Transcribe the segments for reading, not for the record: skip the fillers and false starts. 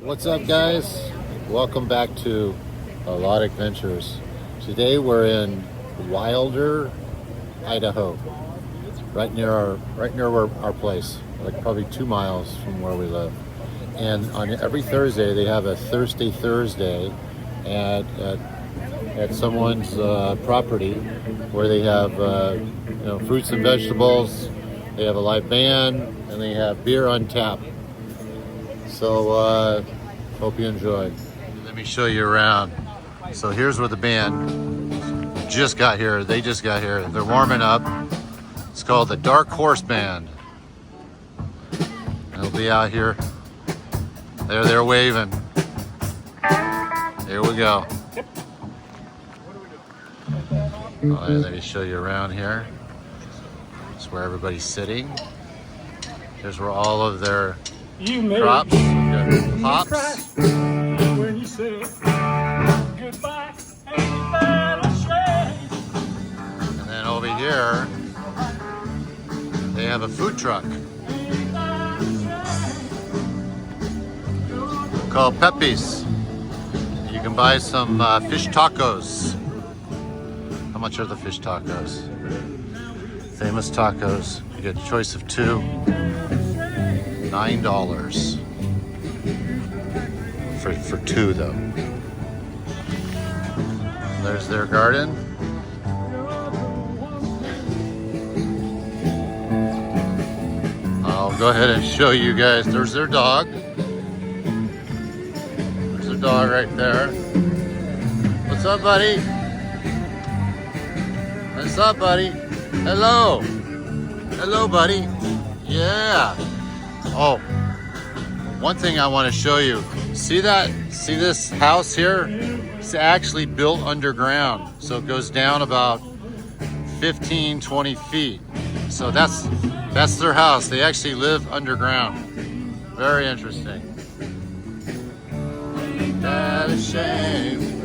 What's up, guys? Welcome back to A Lot Adventures. Today we're in Wilder, Idaho, right near our place, like probably 2 miles from where we live. And on every Thursday they have a Thirsty Thursday at someone's property where they have fruits and vegetables. They have a live band and they have beer on tap. So hope you enjoy. Let me show you around. So here's where the band just got here. They just got here. They're warming up. It's called the Dark Horse Band. They'll be out here. They're waving. Here we go. All right, let me show you around here. That's where everybody's sitting. Here's where all of their crops. We got hops. When you said goodbye, And then over here, they have a food truck called Pepe's. You can buy some fish tacos. How much are the fish tacos? Famous tacos. You get a choice of two. $9 for two, though. There's their garden. I'll go ahead and show you guys. There's their dog. There's their dog right there. What's up, buddy? What's up, buddy? Hello. Hello, buddy. Yeah. Oh, one thing I want to show you. See that? See this house here? It's actually built underground. So it goes down about 15, 20 feet. So that's their house. They actually live underground. Very interesting. Ain't that a shame?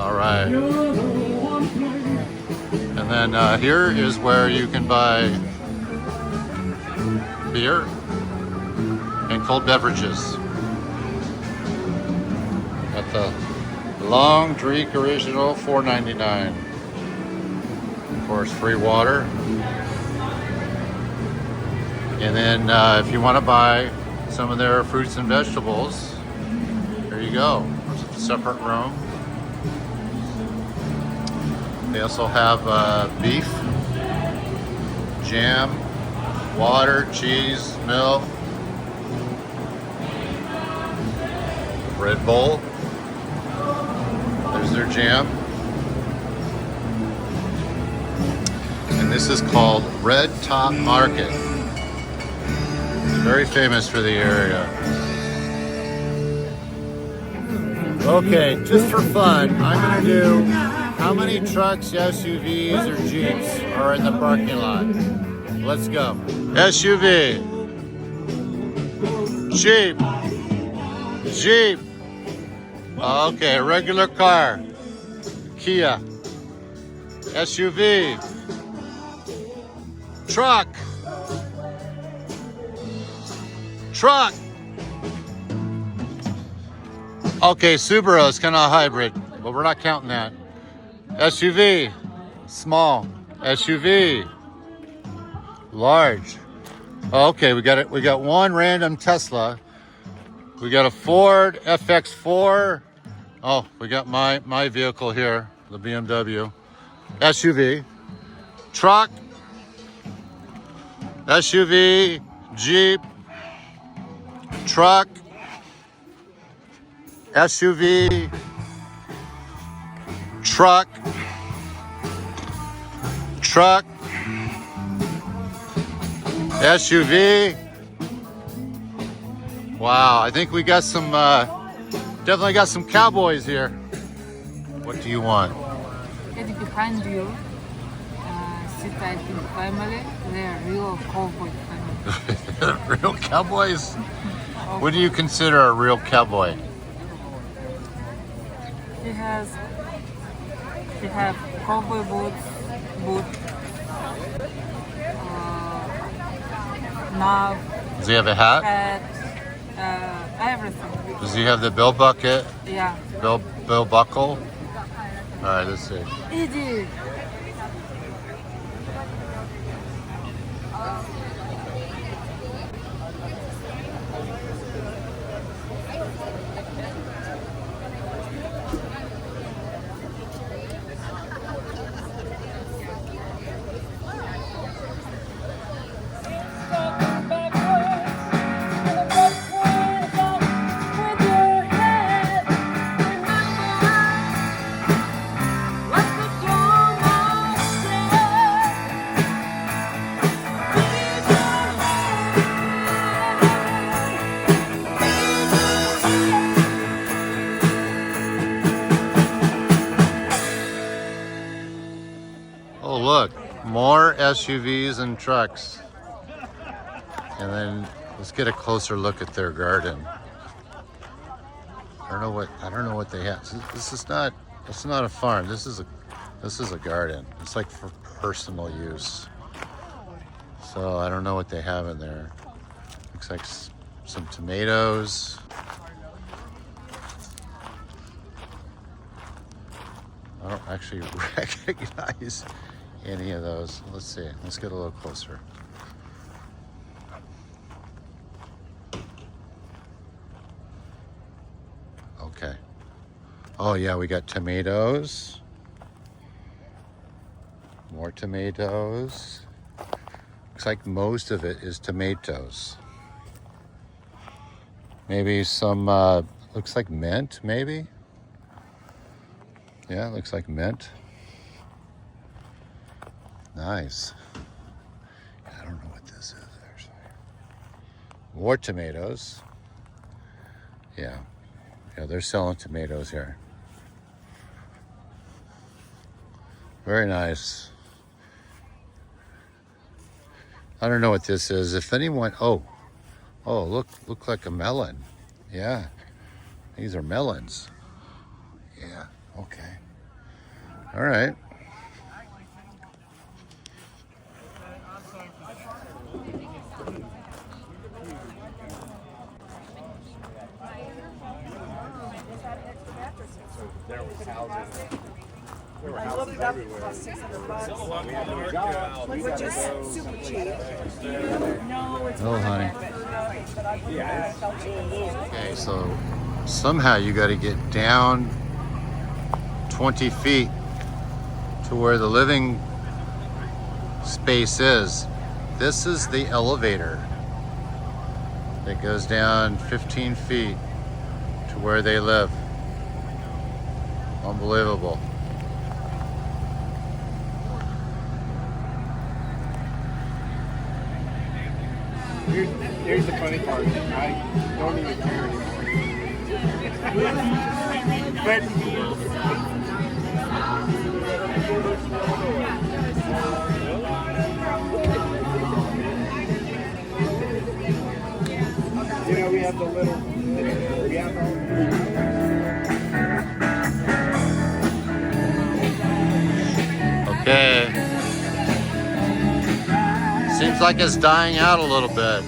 All right. And then here is where you can buy beer and cold beverages at the Long Drink Original, $4.99. Of course, free water. And then if you want to buy some of their fruits and vegetables, there you go. There's a separate room. They also have beef, jam, water, cheese, milk, Red Bull. There's their jam. And this is called Red Top Market. It's very famous for the area. Okay, just for fun, I'm gonna do how many trucks, SUVs, or Jeeps are in the parking lot. Let's go. SUV. Jeep. Jeep. Okay, regular car. Kia. SUV. Truck. Truck. Okay, Subaru is kind of a hybrid, but we're not counting that. SUV. Small. SUV. Large. Okay, we got it. We got one random Tesla. We got a Ford FX4. Oh, we got my vehicle here, the BMW. SUV. Truck. SUV. Jeep. Truck. SUV. Truck. Truck. SUV. Wow, I think we got some, definitely got some cowboys here. What do you want? And behind you, sit I think family. They're real cowboy family. Real cowboys? What do you consider a real cowboy? He have cowboy boots, now Does he have a hat? hat, everything. Does he have the bill bucket? Yeah. Bill buckle? All right, let's see. Easy. Oh, look, more SUVs and trucks. And then let's get a closer look at their garden. I don't know what they have. It's not a farm. This is a garden. It's like for personal use. So I don't know what they have in there. Looks like some tomatoes. I don't actually recognize any of those. Let's see. Let's get a little closer. Okay. Oh yeah, we got tomatoes. More tomatoes. Looks like most of it is tomatoes. Maybe some, looks like mint, maybe? Yeah, it looks like mint. Nice. I don't know what this is actually. More tomatoes. Yeah, they're selling tomatoes here. Very nice. I don't know what this is. If anyone, oh, look like a melon. Yeah, these are melons. Yeah, okay. All right. Oh, honey. Okay, so somehow you got to get down 20 feet to where the living space is. This is the elevator that goes down 15 feet to where they live. Unbelievable. Here's the funny part. I don't even care anymore. But you know, we have the little. We have Okay. Seems like it's dying out a little bit.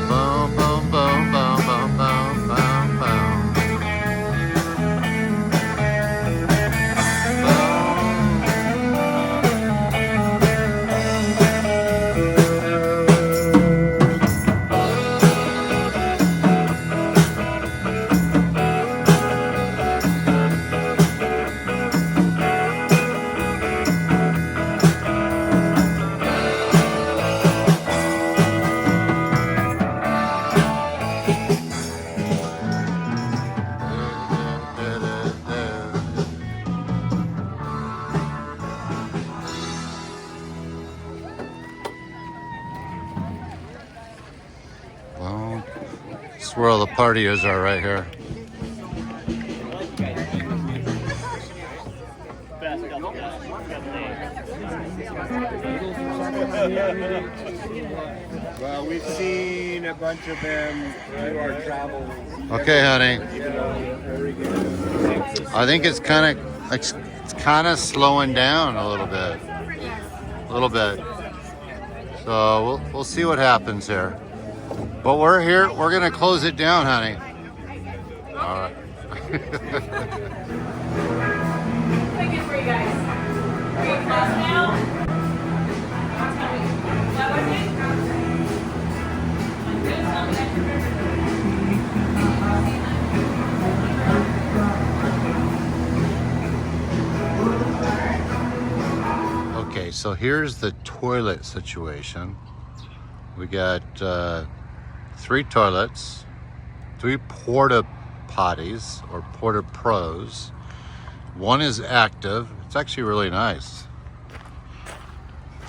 Boom, boom, boom, boom, boom, boom, boom, boom. Well, that's where all the partiers are right here. Well, we've seen a bunch of them through our travels. Okay, honey. You know, very good. I think it's kind of like it's kind of slowing down a little bit. A little bit. So we'll see what happens here. But we're here. We're gonna close it down, honey. All right. Tickets for you guys. Are you close now? Is that what it is? Okay, so here's the toilet situation. We got 3 toilets, 3 porta potties or porta pros. One is active. It's actually really nice.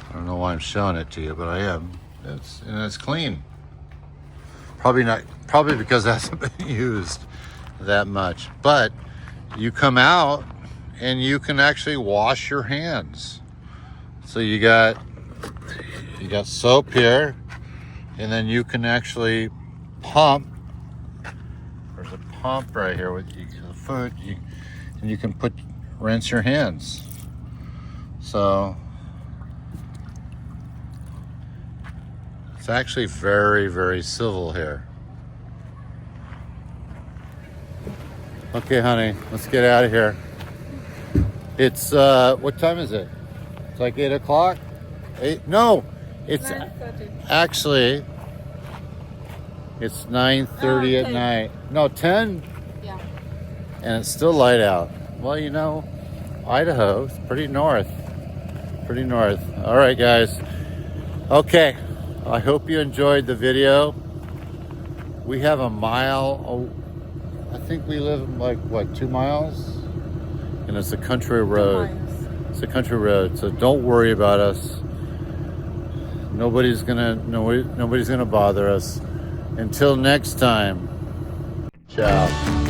I don't know why I'm showing it to you, but I am. It's clean. Probably because it hasn't been used that much. But you come out and you can actually wash your hands. So you got soap here, and then you can actually pump. There's a pump right here with the food, and you can rinse your hands. So it's actually very, very civil here. Okay, honey, let's get out of here. It's what time is it? It's like 8 o'clock. 8? No, it's 9:30. actually it's 9:30 at 10. night. No, 10, Yeah. and it's still light out. Well, you know, Idaho is pretty north. Pretty north. All right, guys. Okay, I hope you enjoyed the video. We have a mile. I think we live like what, 2 miles, and it's a country road. It's a country road, so don't worry about us. Nobody's gonna bother us. Until next time. Ciao.